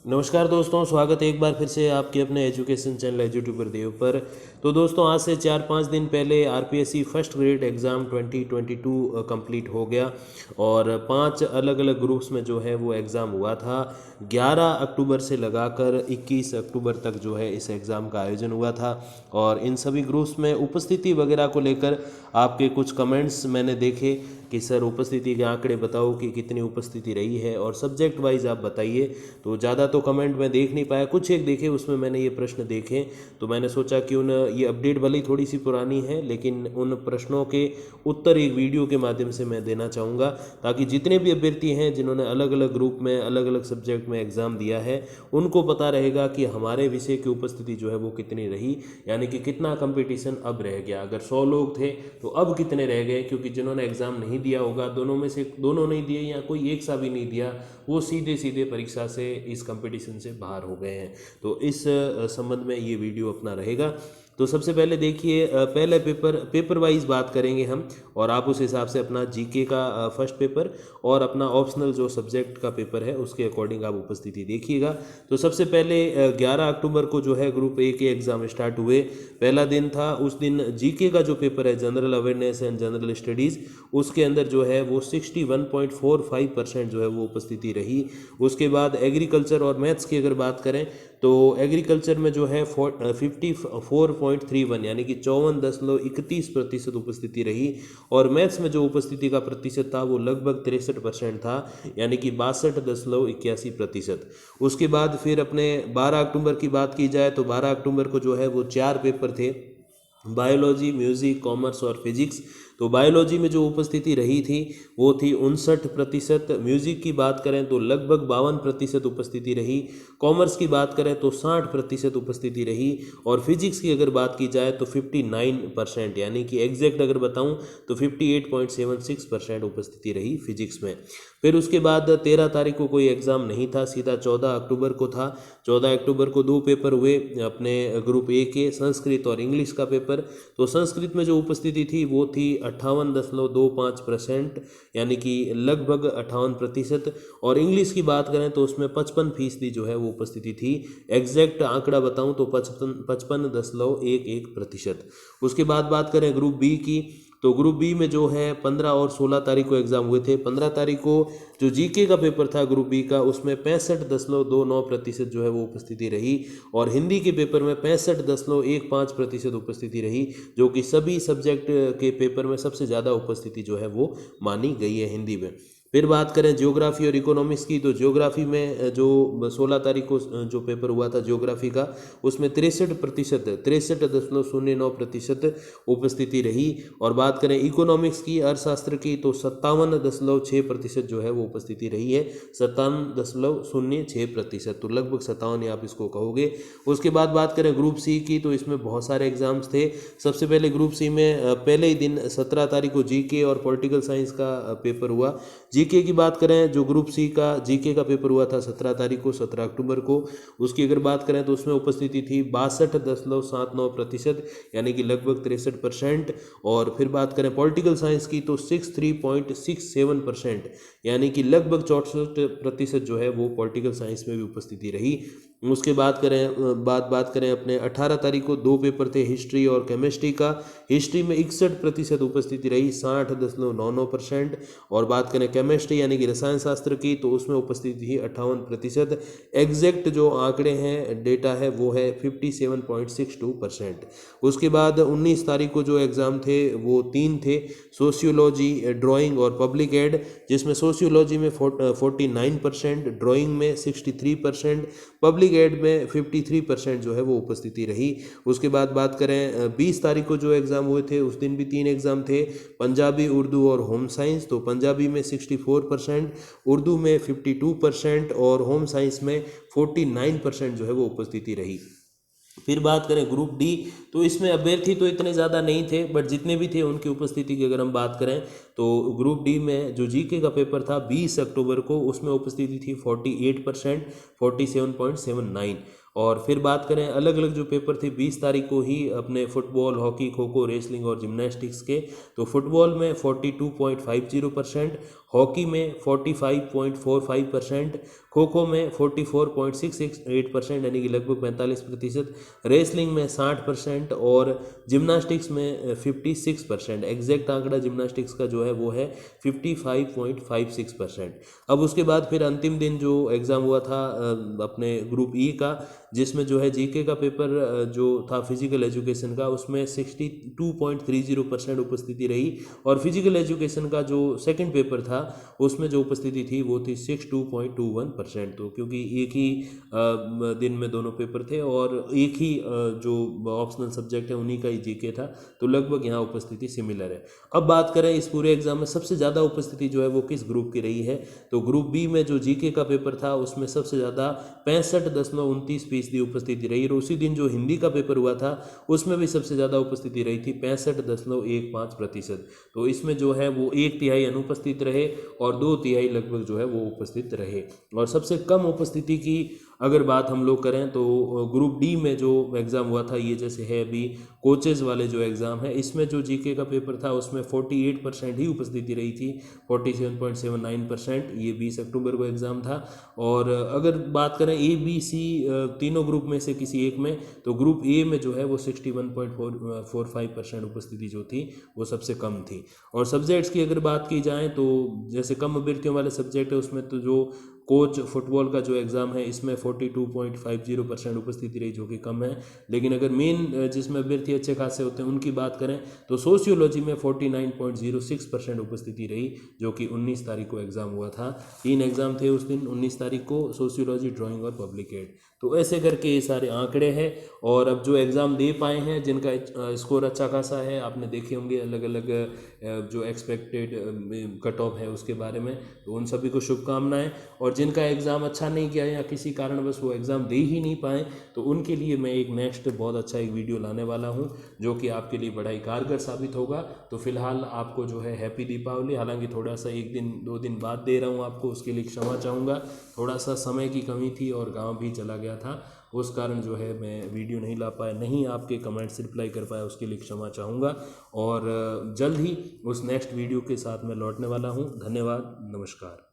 नमस्कार दोस्तों, स्वागत है एक बार फिर से आपके अपने एजुकेशन चैनल एजुट्यूबर देव पर। तो दोस्तों, आज से 4-5 दिन पहले RPSC first grade exam 2022 complete हो गया और 5 अलग अलग ग्रुप्स में जो है वो एग्ज़ाम हुआ था। 11 अक्टूबर से लगाकर 21 अक्टूबर तक जो है इस एग्ज़ाम का आयोजन हुआ था और इन सभी ग्रुप्स में उपस्थिति वगैरह को लेकर आपके कुछ कमेंट्स मैंने देखे कि सर उपस्थिति के आंकड़े बताओ कि कितनी उपस्थिति रही है और सब्जेक्ट वाइज आप बताइए। तो ज़्यादा तो कमेंट मैं देख नहीं पाया, कुछ एक देखे उसमें मैंने ये प्रश्न देखे, तो मैंने सोचा कि ये अपडेट भले ही थोड़ी सी पुरानी है लेकिन उन प्रश्नों के उत्तर एक वीडियो के माध्यम से मैं देना चाहूँगा, ताकि जितने भी अभ्यर्थी हैं जिन्होंने अलग अलग ग्रुप में अलग अलग सब्जेक्ट में एग्ज़ाम दिया है उनको पता रहेगा कि हमारे विषय की उपस्थिति जो है वो कितनी रही, यानी कि कितना कंपटीशन अब रह गया। अगर 100 लोग थे तो अब कितने रह गए, क्योंकि जिन्होंने एग्ज़ाम नहीं दिया होगा, दोनों में से दोनों नहीं दिए या कोई एक सा भी नहीं दिया, वो सीधे सीधे परीक्षा से इस कंपटीशन से बाहर हो गए हैं। तो इस संबंध में ये वीडियो अपना रहेगा। तो सबसे पहले देखिए, पहले पेपर वाइज बात करेंगे हम और आप उस हिसाब से अपना जीके का फर्स्ट पेपर और अपना ऑप्शनल जो सब्जेक्ट का पेपर है उसके अकॉर्डिंग आप उपस्थिति देखिएगा। तो सबसे पहले 11 अक्टूबर को जो है ग्रुप ए के एग्ज़ाम स्टार्ट हुए। पहला दिन था, उस दिन जीके का जो पेपर है general awareness and general studies, उसके अंदर जो है वो 61.45% जो है वो उपस्थिति रही। उसके बाद एग्रीकल्चर और मैथ्स की अगर बात करें तो एग्रीकल्चर में जो है 54.31 यानी कि 54.31% उपस्थिति रही और मैथ्स में जो उपस्थिति का प्रतिशत था वो लगभग 63% था, यानी कि 62.81%। उसके बाद फिर अपने 12 अक्टूबर की बात की जाए तो 12 अक्टूबर को जो है वो 4 पेपर थे, बायोलॉजी, म्यूज़िक, कॉमर्स और फिजिक्स। तो बायोलॉजी में जो उपस्थिति रही थी वो थी 59%। म्यूज़िक की बात करें तो लगभग 52% उपस्थिति रही। कॉमर्स की बात करें तो 60% उपस्थिति रही और फिजिक्स की अगर बात की जाए तो 59%, यानी कि एग्जैक्ट अगर बताऊं तो 58.76% उपस्थिति रही फिजिक्स में। फिर उसके बाद 13 तारीख को कोई एग्ज़ाम नहीं था, सीधा 14 अक्टूबर को था। 14 अक्टूबर को 2 पेपर हुए अपने ग्रुप ए के, संस्कृत और इंग्लिश का पेपर। तो संस्कृत में जो उपस्थिति थी वो थी 58.25%, यानी कि लगभग 58%। और इंग्लिश की बात करें तो उसमें 55% जो है वो उपस्थिति थी। एग्जैक्ट आंकड़ा बताऊं तो 55.11%। उसके बाद बात करें ग्रुप बी की, तो ग्रुप बी में जो है 15 और 16 तारीख को एग्ज़ाम हुए थे। 15 तारीख को जो जीके का पेपर था ग्रुप बी का, उसमें 65.29% जो है वो उपस्थिति रही और हिंदी के पेपर में 65.15% उपस्थिति रही, जो कि सभी सब्जेक्ट के पेपर में सबसे ज़्यादा उपस्थिति जो है वो मानी गई है हिंदी में। फिर बात करें ज्योग्राफी और इकोनॉमिक्स की, तो ज्योग्राफी में जो 16 तारीख को जो पेपर हुआ था ज्योग्राफी का, उसमें 63% उपस्थिति रही। और बात करें इकोनॉमिक्स की, अर्थशास्त्र की, तो 57.6% जो है वो उपस्थिति रही है, 57.06%, तो लगभग 57 आप इसको कहोगे। उसके बाद बात करें ग्रुप सी की, तो इसमें बहुत सारे एग्जाम्स थे। सबसे पहले ग्रुप सी में पहले ही दिन 17 तारीख को जीके और पॉलिटिकल साइंस का पेपर हुआ। जीके की बात करें, जो ग्रुप सी का जीके का पेपर हुआ था 17 तारीख को, 17 अक्टूबर को, उसकी अगर बात करें तो उसमें उपस्थिति थी 62.79%, यानी कि लगभग 63%। और फिर बात करें पॉलिटिकल साइंस की तो 63.67%, यानी कि लगभग 64% जो है वो पॉलिटिकल साइंस में भी उपस्थिति रही। उसके बात करें अपने 18 तारीख को 2 पेपर थे, हिस्ट्री और केमिस्ट्री का। हिस्ट्री में 61% उपस्थिति रही, 60.99%। और बात करें केमिस्ट्री यानी कि रसायन शास्त्र की, तो उसमें उपस्थिति थी 58%। एग्जैक्ट जो आंकड़े हैं, डेटा है, वो है 57.62%। उसके बाद 19 तारीख को जो एग्ज़ाम थे वो 3 थे, सोशियोलॉजी, ड्राइंग और पब्लिक एड, जिसमें सोशियोलॉजी में 49%, ड्राइंग में 63%, पब्लिक एड में 53% जो है वो उपस्थिति रही। उसके बाद बात करें 20 तारीख को जो एग्ज़ाम हुए थे, उस दिन भी 3 एग्ज़ाम थे, पंजाबी, उर्दू और होम साइंस। तो पंजाबी में 64%, उर्दू में 52% और होम साइंस में 49% जो है वो उपस्थिति रही। फिर बात करें ग्रुप डी, तो इसमें अभ्यर्थी तो इतने ज़्यादा नहीं थे, बट जितने भी थे उनकी उपस्थिति की अगर हम बात करें तो ग्रुप डी में जो जीके का पेपर था 20 अक्टूबर को, उसमें उपस्थिति थी 48%, 47.79। और फिर बात करें अलग अलग जो पेपर थे 20 तारीख को ही अपने football, hockey, kho kho, wrestling और जिम्नास्टिक्स के। तो फुटबॉल में 42.50%, हॉकी में 45.45%, खो खो में 44.668% यानी कि लगभग 45%, रेसलिंग में 60% और जिम्नास्टिक्स में 56%। एग्जैक्ट आंकड़ा जिम्नास्टिक्स का जो है वो है 55.56%। अब उसके बाद फिर अंतिम दिन जो एग्ज़ाम हुआ था अपने ग्रुप ई का, जिसमें जो है जीके का पेपर जो था फिजिकल एजुकेशन का, उसमें 62.30% उपस्थिति रही। और फिजिकल एजुकेशन का जो सेकंड पेपर था उसमें जो उपस्थिति थी वो थी 62.21%। तो क्योंकि एक ही दिन में दोनों पेपर थे और एक ही जो ऑप्शनल सब्जेक्ट है उन्हीं का ही जीके था, तो लगभग यहाँ उपस्थिति सिमिलर है। अब बात करें इस पूरे एग्जाम में सबसे ज़्यादा उपस्थिति जो है वो किस ग्रुप की रही है, तो ग्रुप बी में जो जीके का पेपर था उसमें सबसे ज़्यादा 65.29% उपस्थिति रही। और उसी दिन जो हिंदी का पेपर हुआ था उसमें भी सबसे ज़्यादा उपस्थिति रही थी 65.15%। तो इसमें जो है वो 1/3 अनुपस्थित रहे और 2/3 लगभग जो है वो उपस्थित रहे। और सबसे कम उपस्थिति की अगर बात हम लोग करें तो ग्रुप डी में जो एग्ज़ाम हुआ था, ये जैसे है अभी कोचेज़ वाले जो एग्ज़ाम है, इसमें जो जीके का पेपर था उसमें 48% ही उपस्थिति रही थी, 47.79%। ये 20 अक्टूबर को एग्ज़ाम था। और अगर बात करें ए बी सी तीनों ग्रुप में से किसी एक में, तो ग्रुप ए में जो है वो 61.45% उपस्थिति जो थी वो सबसे कम थी। और सब्जेक्ट्स की अगर बात की जाए तो जैसे कम अभ्यर्थियों वाले सब्जेक्ट है उसमें तो जो कोच फुटबॉल का जो एग्ज़ाम है इसमें 42.50% उपस्थिति रही, जो कि कम है। लेकिन अगर मेन जिसमें अभ्यर्थी अच्छे खासे होते हैं उनकी बात करें तो सोशियोलॉजी में 49.06% उपस्थिति रही, जो कि 19 तारीख को एग्ज़ाम हुआ था। 3 एग्ज़ाम थे उस दिन, 19 तारीख को सोशियोलॉजी, ड्राइंग और पब्लिक एड। तो ऐसे करके ये सारे आंकड़े हैं। और अब जो एग्ज़ाम दे पाए हैं जिनका स्कोर अच्छा खासा है, आपने देखे होंगे अलग अलग जो एक्सपेक्टेड कट ऑफ है उसके बारे में, तो उन सभी को शुभकामनाएं। और जिनका एग्ज़ाम अच्छा नहीं किया या किसी कारणवश वो एग्ज़ाम दे ही नहीं पाए, तो उनके लिए मैं एक नेक्स्ट बहुत अच्छा एक वीडियो लाने वाला हूं जो कि आपके लिए बड़ा ही कारगर साबित होगा। तो फिलहाल आपको जो है हैप्पी दीपावली। हालांकि थोड़ा सा 1 दिन 2 दिन बाद दे रहा हूं आपको, उसके लिए क्षमा चाहूँगा। थोड़ा सा समय की कमी थी और गाँव भी चला गया था, उस कारण जो है मैं वीडियो नहीं ला पाया, नहीं आपके कमेंट्स रिप्लाई कर पाया, उसके लिए क्षमा चाहूँगा। और जल्द ही उस नेक्स्ट वीडियो के साथ मैं लौटने वाला हूँ। धन्यवाद, नमस्कार।